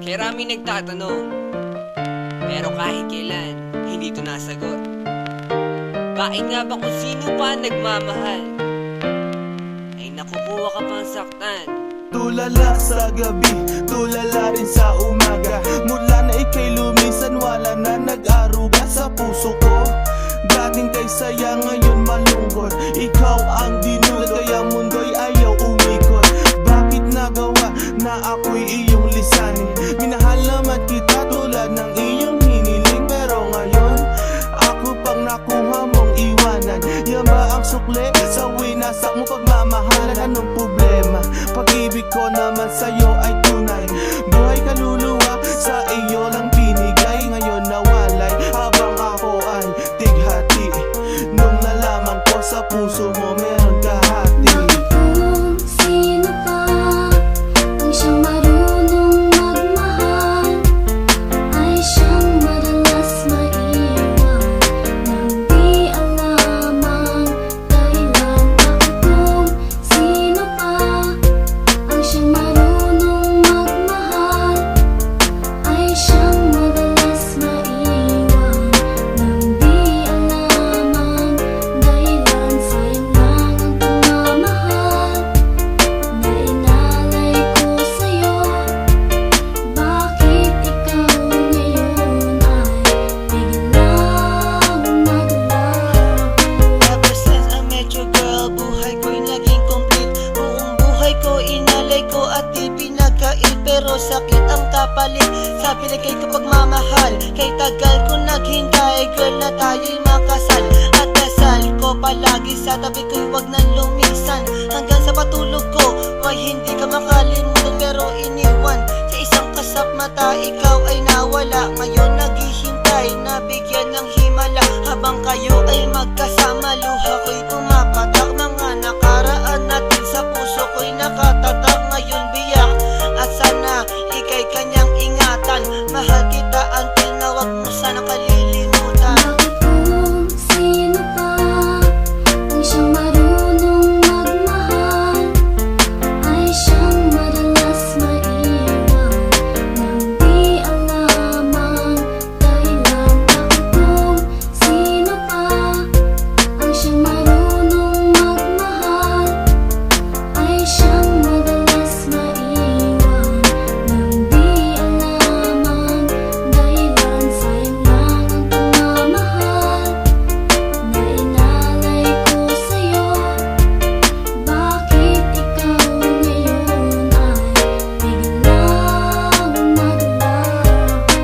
Maraming nagtatanong, pero kahit kailan, hindi ito nasagot. Bakit nga ba kung sino pa nagmamahal ay nakukuha ka pang saktan? Tulala sa gabi, tulala rin sa umaga. Mula na ika'y lumisan, wala na nag-aruga sa puso ko. Dating kay saya, ngayon malungkot. Ikaw ang dinulot, kaya mundo'y ayaw umikot. Bakit nagawa na ako'y iyong lisanin? Minahal naman kita tulad ng iyong hiniling, pero ngayon ako pang nakuha mong iwanan. Yan ba ang sukli sa winasak mo pagmamahalan? Anong problema? Pag-ibig ko naman sa'yo ay tunay. Buhay kaluluwa sa iyo lang binigay. Ngayon nawalay habang ako ay tighati. Nung nalaman ko sa puso mo meron kahati. Kung sino pa ang siyang marunong magmahal, ay siyang madalas maiwan nang di alam ang dahilan. Kung sino pa ang siyang marunong magmahal, ay siyang madalas maiwan nang di alam ang dahilan. Sayang lang ang pagmamahal na inalay ko sa'yo. Bakit ikaw ngayon ay biglang naglaho? Ever since I met you, girl, buhay ko'y naging complete. Buong buhay ko inalay ko at di pinagkait, pero sakit ang kapalit sa binigay ko pagmamahal. Kay tagal ko naghintay, girl, na tayo'y makasal. At dasal ko palagi sa tabi ko'y wag nang lumisan. Hanggang sa patulog ko, why hindi ka makalimutan pero iniwan. Sa isang kasap mata, ikaw ay nawala. Ngayon naghihintay na bigyan ng himala. Habang kayo ay magkasama, luha ko'y pumapatak. Mga nakaraan natin sa puso ko'y nakatatak. Ngayon biyak at sana ika'y kanyang ingatan. Mahal kita until na wag mo sana kalilimutan. Bakit kung sino pa ang siyang marunong magmahal, ay siyang madalas maiwan nang di alam ang dahilan? Bakit kung sino pa ang siyang marunong magmahal, ay siyang madalas maiwan nang di alam ang dahilan? Sayang lang ang pagmamahal na inalay ko sa'yo. Bakit ikaw ngayon ay biglang naglaho?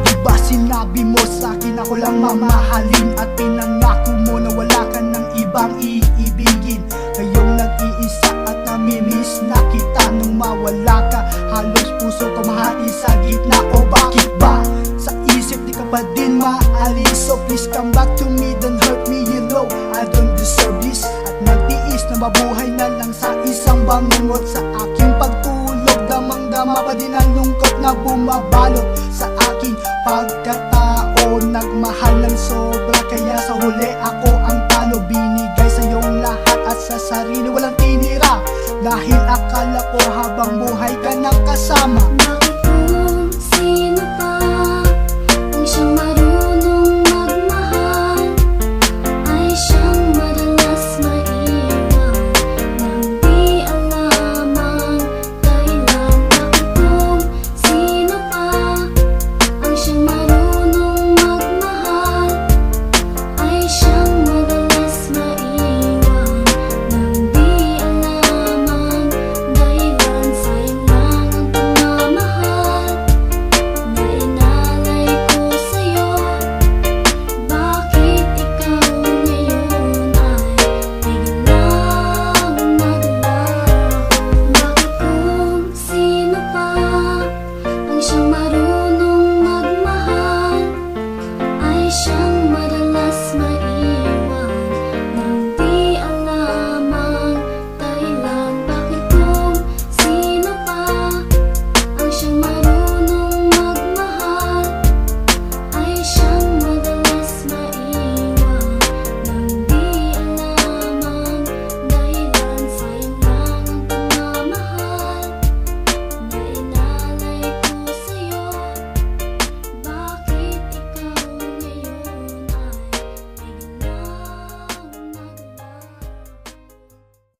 Diba sinabi mo sa'kin ako lang mamahalin, at pinangako mo na wala ka ng ibang iibigin. Ngayong nag-iisa at namimiss na kita. Nung mawala ka, halos puso ko mahati sa gitna. O bakit ba sa isip di ka pa din maalis? So please come back to me, don't hurt me, you know I don't deserve this. At nagtiis na mabuhay na lang sa isang bangungot. Sa aking pagtulog, damang-dama pa din ang lungkot na bumabalot sa aking pagkatao. Nagmahal ng sobra, kaya sa huli ako ang talo. Binigay sa iyong lahat at sa sarili walang tinira, dahil akala ko habang buhay ka nang kasama.